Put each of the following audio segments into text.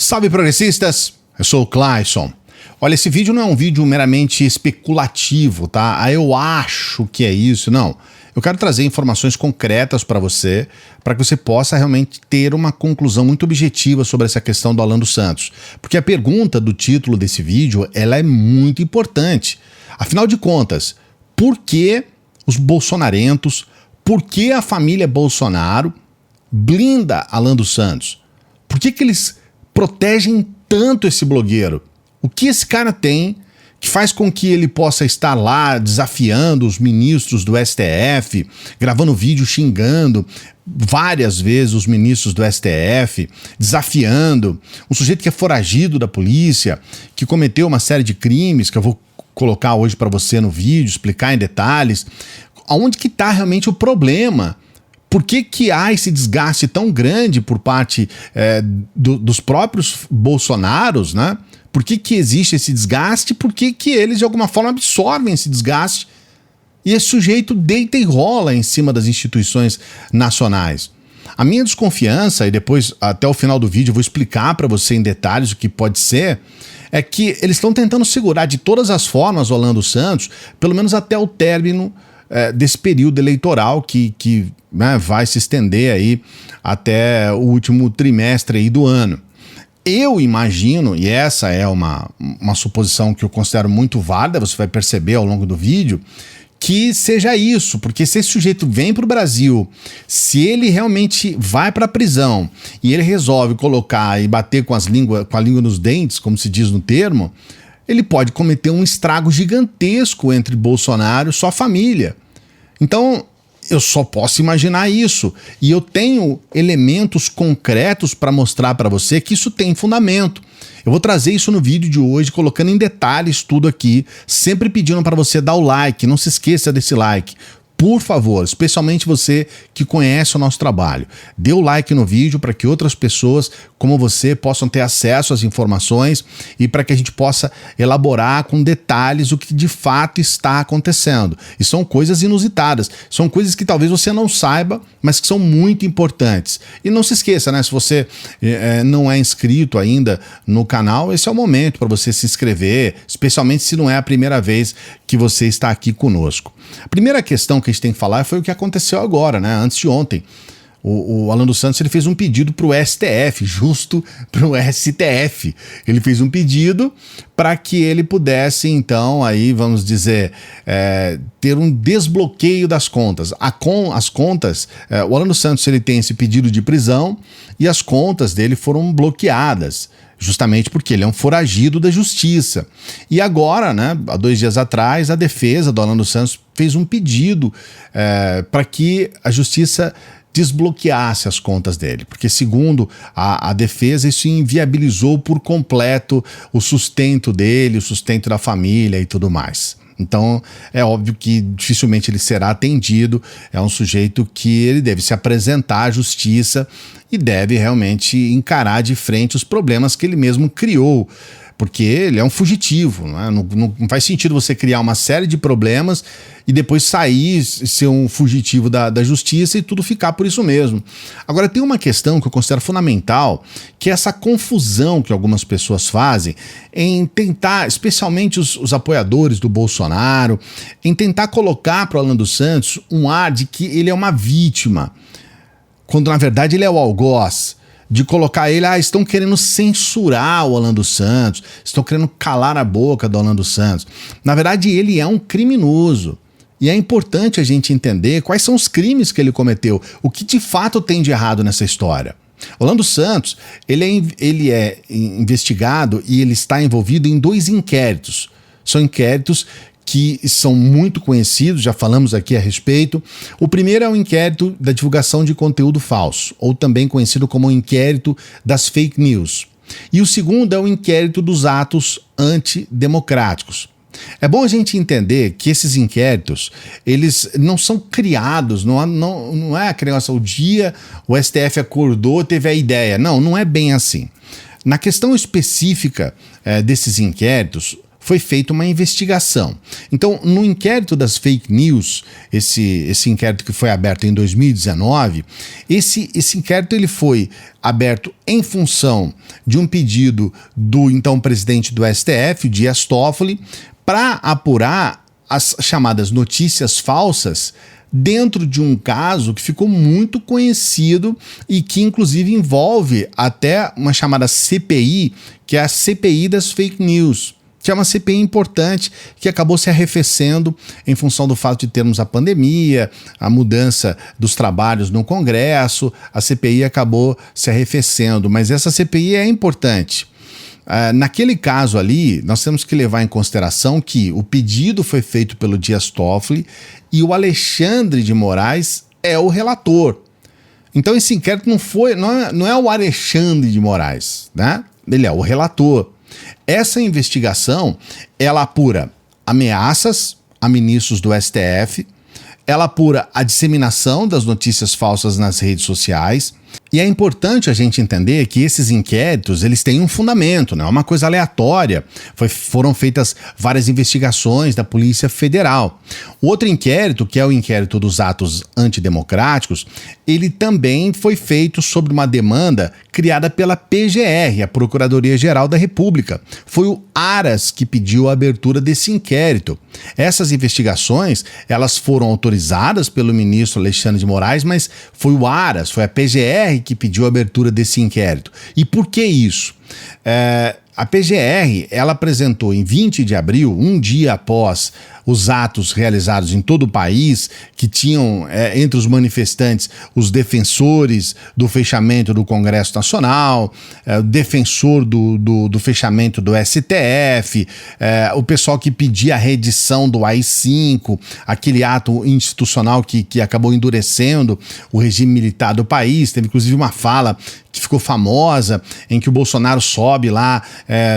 Salve progressistas, eu sou o Clayson. Olha, esse vídeo não é um vídeo meramente especulativo, tá? Eu acho que é isso, não. Eu quero trazer informações concretas para que você possa realmente ter uma conclusão muito objetiva sobre essa questão do Alan dos Santos. Porque a pergunta do título desse vídeo, ela é muito importante. Afinal de contas, por que os bolsonarentos, por que a família Bolsonaro blinda Alan dos Santos? Por que eles protegem tanto esse blogueiro? O que esse cara tem que faz com que ele possa estar lá desafiando os ministros do STF, gravando vídeo xingando várias vezes os ministros do STF, desafiando um sujeito que é foragido da polícia, que cometeu uma série de crimes que eu vou colocar hoje para você no vídeo, explicar em detalhes. Aonde que está realmente o problema? Por que há esse desgaste tão grande por parte dos próprios Bolsonaros, né? Por que existe esse desgaste? Por que eles, de alguma forma, absorvem esse desgaste? E esse sujeito deita e rola em cima das instituições nacionais. A minha desconfiança, e depois, até o final do vídeo, eu vou explicar para você em detalhes o que pode ser, é que eles estão tentando segurar de todas as formas o Alan dos Santos, pelo menos até o término desse período eleitoral que né, vai se estender aí até o último trimestre aí do ano. Eu imagino, e essa é uma suposição que eu considero muito válida, você vai perceber ao longo do vídeo, que seja isso, porque se esse sujeito vem para o Brasil, se ele realmente vai para a prisão e ele resolve colocar e bater com a língua nos dentes, como se diz no termo, ele pode cometer um estrago gigantesco entre Bolsonaro e sua família. Então, eu só posso imaginar isso. E eu tenho elementos concretos para mostrar para você que isso tem fundamento. Eu vou trazer isso no vídeo de hoje, colocando em detalhes tudo aqui, sempre pedindo para você dar o like, não se esqueça desse like. Por favor, especialmente você que conhece o nosso trabalho, dê o like no vídeo para que outras pessoas como você possam ter acesso às informações e para que a gente possa elaborar com detalhes o que de fato está acontecendo. E são coisas inusitadas, são coisas que talvez você não saiba, mas que são muito importantes. E não se esqueça, né? Se você não é inscrito ainda no canal, esse é o momento para você se inscrever, especialmente se não é a primeira vez que você está aqui conosco. A primeira questão que a gente tem que falar foi o que aconteceu agora, né? Antes de ontem. O Alan dos Santos ele fez um pedido para o STF, justo para o STF. Ele fez um pedido para que ele pudesse, então, aí vamos dizer, ter um desbloqueio das contas. As contas, o Alan dos Santos ele tem esse pedido de prisão e as contas dele foram bloqueadas. Justamente porque ele é um foragido da justiça. E agora, né, há 2 dias atrás, a defesa do Alan dos Santos fez um pedido para que a justiça desbloqueasse as contas dele, porque segundo a defesa isso inviabilizou por completo o sustento dele, o sustento da família e tudo mais. Então é óbvio que dificilmente ele será atendido, é um sujeito que ele deve se apresentar à justiça e deve realmente encarar de frente os problemas que ele mesmo criou, porque ele é um fugitivo, né? Não faz sentido você criar uma série de problemas e depois sair, ser um fugitivo da justiça e tudo ficar por isso mesmo. Agora tem uma questão que eu considero fundamental, que é essa confusão que algumas pessoas fazem em tentar, especialmente os apoiadores do Bolsonaro, em tentar colocar para o Alan dos Santos um ar de que ele é uma vítima, quando na verdade ele é o algoz. De colocar ele, estão querendo censurar o Alan dos Santos, estão querendo calar a boca do Alan dos Santos. Na verdade, ele é um criminoso. E é importante a gente entender quais são os crimes que ele cometeu, o que de fato tem de errado nessa história. O Alan dos Santos, ele é investigado e ele está envolvido em 2 inquéritos. São inquéritos que são muito conhecidos, já falamos aqui a respeito. O primeiro é o inquérito da divulgação de conteúdo falso, ou também conhecido como o inquérito das fake news. E o segundo é o inquérito dos atos antidemocráticos. É bom a gente entender que esses inquéritos, eles não são criados, não é a criança, o dia o STF acordou, teve a ideia. Não é bem assim. Na questão específica desses inquéritos, foi feita uma investigação. Então, no inquérito das fake news, esse inquérito que foi aberto em 2019, esse inquérito ele foi aberto em função de um pedido do então presidente do STF, Dias Toffoli, para apurar as chamadas notícias falsas dentro de um caso que ficou muito conhecido e que inclusive envolve até uma chamada CPI, que é a CPI das fake news, que é uma CPI importante que acabou se arrefecendo em função do fato de termos a pandemia, a mudança dos trabalhos no Congresso, a CPI acabou se arrefecendo, mas essa CPI é importante. Naquele caso ali, nós temos que levar em consideração que o pedido foi feito pelo Dias Toffoli e o Alexandre de Moraes é o relator. Então esse inquérito não é o Alexandre de Moraes, né? Ele é o relator. Essa investigação, ela apura ameaças a ministros do STF, ela apura a disseminação das notícias falsas nas redes sociais. E é importante a gente entender que esses inquéritos, eles têm um fundamento, não é uma coisa aleatória. Foram feitas várias investigações da Polícia Federal. O outro inquérito, que é o inquérito dos atos antidemocráticos, ele também foi feito sobre uma demanda criada pela PGR, a Procuradoria-Geral da República. Foi o Aras que pediu a abertura desse inquérito. Essas investigações, elas foram autorizadas pelo ministro Alexandre de Moraes, mas foi o Aras, foi a PGR que pediu a abertura desse inquérito. E por que isso? A PGR, ela apresentou em 20 de abril, um dia após os atos realizados em todo o país, que tinham entre os manifestantes os defensores do fechamento do Congresso Nacional, o defensor do fechamento do STF, o pessoal que pedia a reedição do AI-5, aquele ato institucional que acabou endurecendo o regime militar do país. Teve inclusive uma fala que ficou famosa, em que o Bolsonaro sobe lá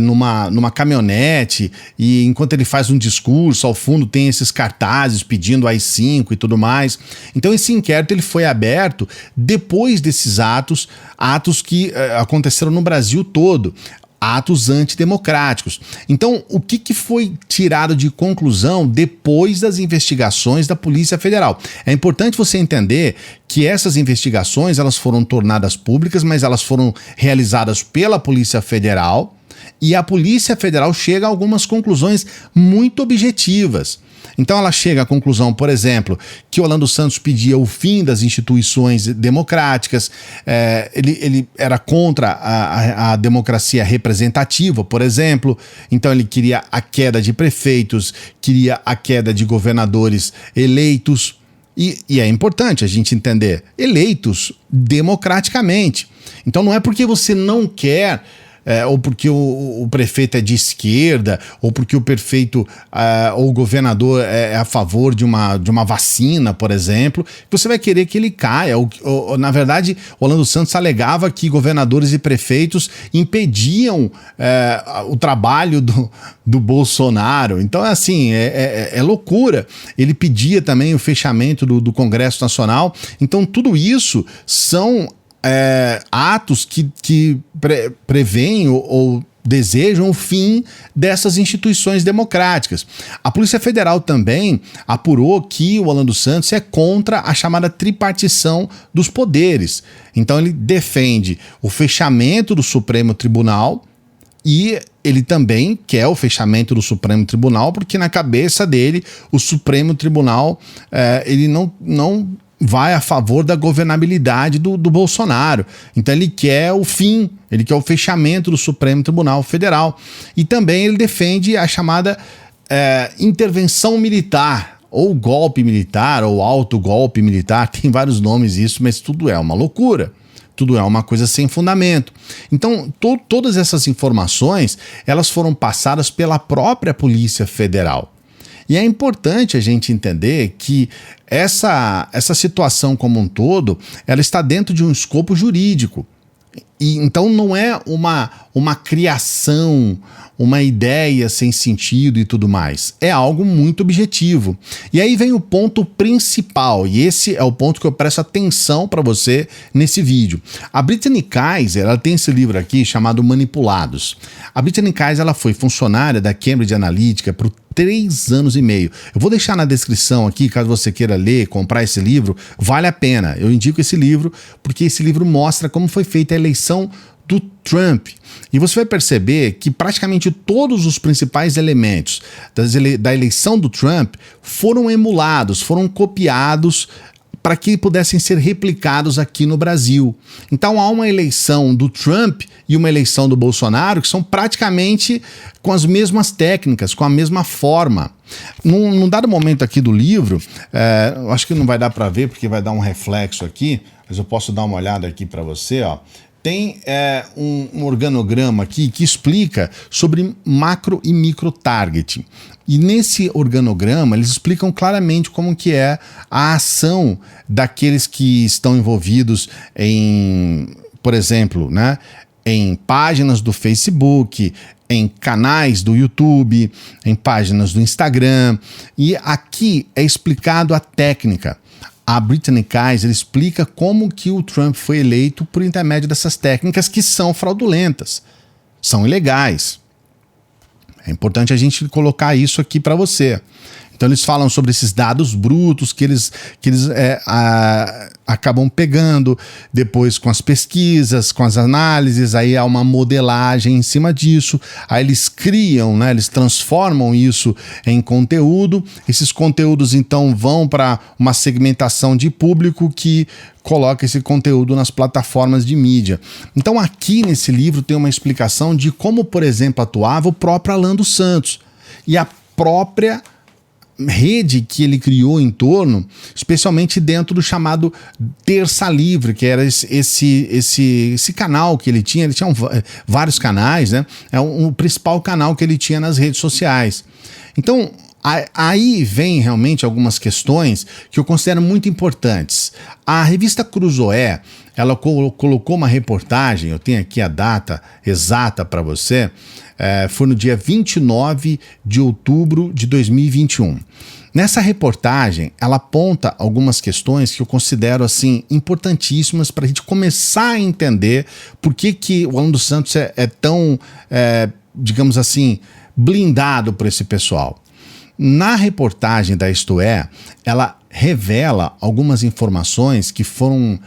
numa caminhonete e enquanto ele faz um discurso, ao fundo tem esses cartazes pedindo AI-5 e tudo mais. Então esse inquérito ele foi aberto depois desses atos que aconteceram no Brasil todo. Atos antidemocráticos. Então, o que foi tirado de conclusão depois das investigações da Polícia Federal? É importante você entender que essas investigações elas foram tornadas públicas, mas elas foram realizadas pela Polícia Federal e a Polícia Federal chega a algumas conclusões muito objetivas. Então ela chega à conclusão, por exemplo, que Orlando Santos pedia o fim das instituições democráticas, ele era contra a democracia representativa, por exemplo, então ele queria a queda de prefeitos, queria a queda de governadores eleitos, e é importante a gente entender, eleitos democraticamente. Então não é porque você não quer... ou porque o prefeito é de esquerda, ou porque o prefeito ou o governador é a favor de uma vacina, por exemplo, você vai querer que ele caia. Na verdade, Orlando Santos alegava que governadores e prefeitos impediam o trabalho do Bolsonaro. Então, assim, é loucura. Ele pedia também o fechamento do Congresso Nacional. Então, tudo isso são... atos que prevêem ou desejam o fim dessas instituições democráticas. A Polícia Federal também apurou que o Orlando Santos é contra a chamada tripartição dos poderes. Então ele defende o fechamento do Supremo Tribunal e ele também quer o fechamento do Supremo Tribunal porque na cabeça dele o Supremo Tribunal ele não vai a favor da governabilidade do Bolsonaro. Então ele quer o fim, ele quer o fechamento do Supremo Tribunal Federal. E também ele defende a chamada intervenção militar, ou golpe militar, ou autogolpe militar, tem vários nomes isso, mas tudo é uma loucura. Tudo é uma coisa sem fundamento. Então, todas essas informações, elas foram passadas pela própria Polícia Federal. E é importante a gente entender que essa situação como um todo, ela está dentro de um escopo jurídico. E então não é uma criação, uma ideia sem sentido e tudo mais. É algo muito objetivo. E aí vem o ponto principal, e esse é o ponto que eu presto atenção para você nesse vídeo. A Brittany Kaiser, ela tem esse livro aqui chamado Manipulados. A Brittany Kaiser, ela foi funcionária da Cambridge Analytica por 3 anos e meio. Eu vou deixar na descrição aqui, caso você queira ler, comprar esse livro, vale a pena. Eu indico esse livro porque esse livro mostra como foi feita a eleição do Trump. E você vai perceber que praticamente todos os principais elementos da eleição do Trump foram emulados, foram copiados para que pudessem ser replicados aqui no Brasil. Então há uma eleição do Trump e uma eleição do Bolsonaro que são praticamente com as mesmas técnicas, com a mesma forma. Num dado momento aqui do livro, acho que não vai dar para ver porque vai dar um reflexo aqui, mas eu posso dar uma olhada aqui para você, ó. Tem um organograma aqui que explica sobre macro e micro targeting. E nesse organograma eles explicam claramente como que é a ação daqueles que estão envolvidos em, por exemplo, né, em páginas do Facebook, em canais do YouTube, em páginas do Instagram. E aqui é explicado a técnica. A Brittany Kaiser explica como que o Trump foi eleito por intermédio dessas técnicas que são fraudulentas, são ilegais. É importante a gente colocar isso aqui para você. Então eles falam sobre esses dados brutos que eles acabam pegando, depois com as pesquisas, com as análises, aí há uma modelagem em cima disso, aí eles criam, né, eles transformam isso em conteúdo, esses conteúdos então vão para uma segmentação de público que coloca esse conteúdo nas plataformas de mídia. Então aqui nesse livro tem uma explicação de como, por exemplo, atuava o próprio Alan dos Santos e a própria rede que ele criou em torno, especialmente dentro do chamado Terça Livre, que era esse canal que ele tinha vários canais, né? É o principal canal que ele tinha nas redes sociais. Então, aí vem realmente algumas questões que eu considero muito importantes. A revista Cruzoé, ela colocou uma reportagem, eu tenho aqui a data exata para você, foi no dia 29 de outubro de 2021. Nessa reportagem, ela aponta algumas questões que eu considero assim importantíssimas para a gente começar a entender por que o Alan dos Santos é tão, digamos assim, blindado por esse pessoal. Na reportagem da Isto É, ela revela algumas informações que foram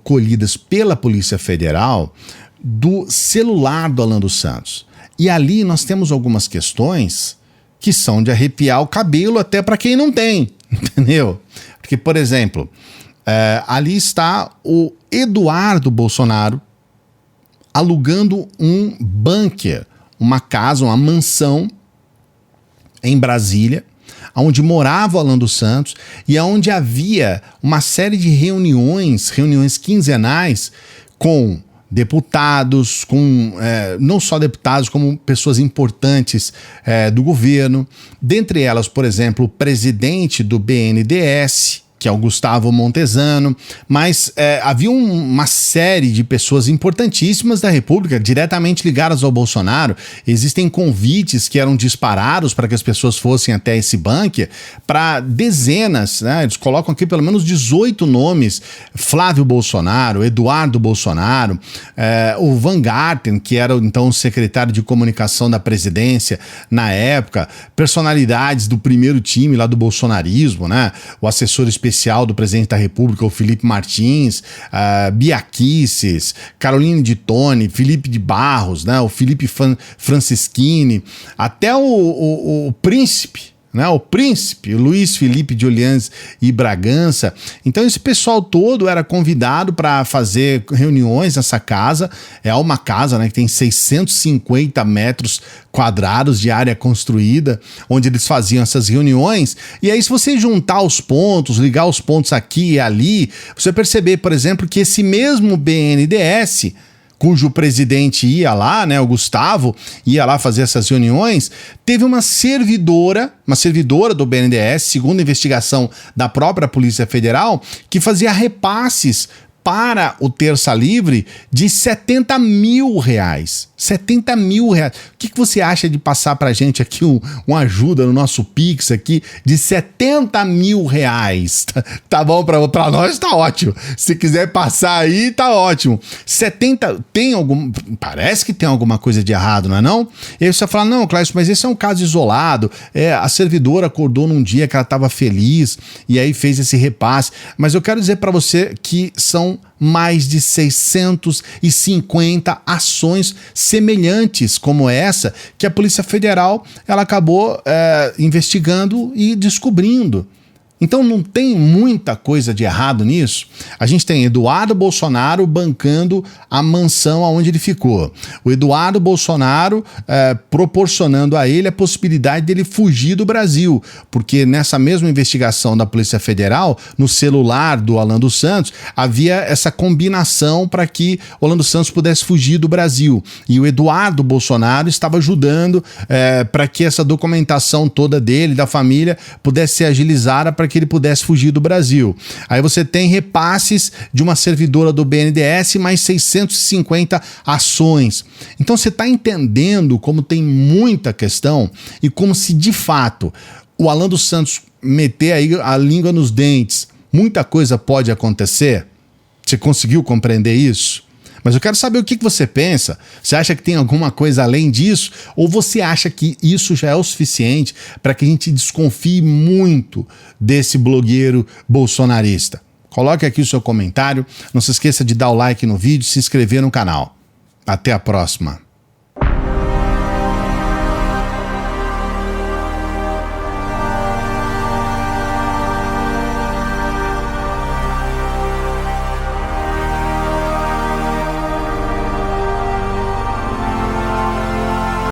colhidas pela Polícia Federal do celular do Alan dos Santos. E ali nós temos algumas questões que são de arrepiar o cabelo até para quem não tem, entendeu? Porque, por exemplo, ali está o Eduardo Bolsonaro alugando um bunker, uma casa, uma mansão em Brasília, onde morava o Alan dos Santos e onde havia uma série de reuniões quinzenais com deputados, com não só deputados, como pessoas importantes do governo, dentre elas, por exemplo, o presidente do BNDES, que é o Gustavo Montesano, mas havia uma série de pessoas importantíssimas da República, diretamente ligadas ao Bolsonaro. Existem convites que eram disparados para que as pessoas fossem até esse bunker, para dezenas, né? Eles colocam aqui pelo menos 18 nomes: Flávio Bolsonaro, Eduardo Bolsonaro, o Van Garten, que era então o secretário de comunicação da presidência na época, personalidades do primeiro time lá do bolsonarismo, né? O assessor especial do presidente da República, o Felipe Martins, Bia Kicis, Caroline de Tone, Felipe de Barros, né, o Felipe Francischini, até o príncipe, né, o Luiz Felipe de Orleans e Bragança. Então esse pessoal todo era convidado para fazer reuniões nessa casa. É uma casa, né, que tem 650 metros quadrados de área construída, onde eles faziam essas reuniões. E aí, se você juntar os pontos, ligar os pontos aqui e ali, você perceber, por exemplo, que esse mesmo BNDES, cujo presidente ia lá, né, o Gustavo, ia lá fazer essas reuniões, teve uma servidora do BNDES, segundo a investigação da própria Polícia Federal, que fazia repasses para o Terça Livre de R$70 mil. R$70 mil. O que você acha de passar pra gente aqui uma ajuda no nosso Pix aqui de R$70 mil? Tá bom? Pra nós tá ótimo. Se quiser passar aí, tá ótimo. 70, parece que tem alguma coisa de errado, não é não? E aí você fala, não, Cláudio, mas esse é um caso isolado, a servidora acordou num dia que ela estava feliz e aí fez esse repasse, mas eu quero dizer para você que são mais de 650 ações semelhantes como essa que a Polícia Federal ela acabou investigando e descobrindo. Então não tem muita coisa de errado nisso. A gente tem Eduardo Bolsonaro bancando a mansão onde ele ficou. O Eduardo Bolsonaro proporcionando a ele a possibilidade dele fugir do Brasil, porque nessa mesma investigação da Polícia Federal, no celular do Alan dos Santos, havia essa combinação para que o Alan dos Santos pudesse fugir do Brasil. E o Eduardo Bolsonaro estava ajudando para que essa documentação toda dele, da família, pudesse ser agilizada para que ele pudesse fugir do Brasil. Aí você tem repasses de uma servidora do BNDES, mais 650 ações. Então você está entendendo como tem muita questão e como se de fato o Alan dos Santos meter aí a língua nos dentes, muita coisa pode acontecer? Você conseguiu compreender isso? Mas eu quero saber o que você pensa. Você acha que tem alguma coisa além disso? Ou você acha que isso já é o suficiente para que a gente desconfie muito desse blogueiro bolsonarista? Coloque aqui o seu comentário. Não se esqueça de dar o like no vídeo e se inscrever no canal. Até a próxima.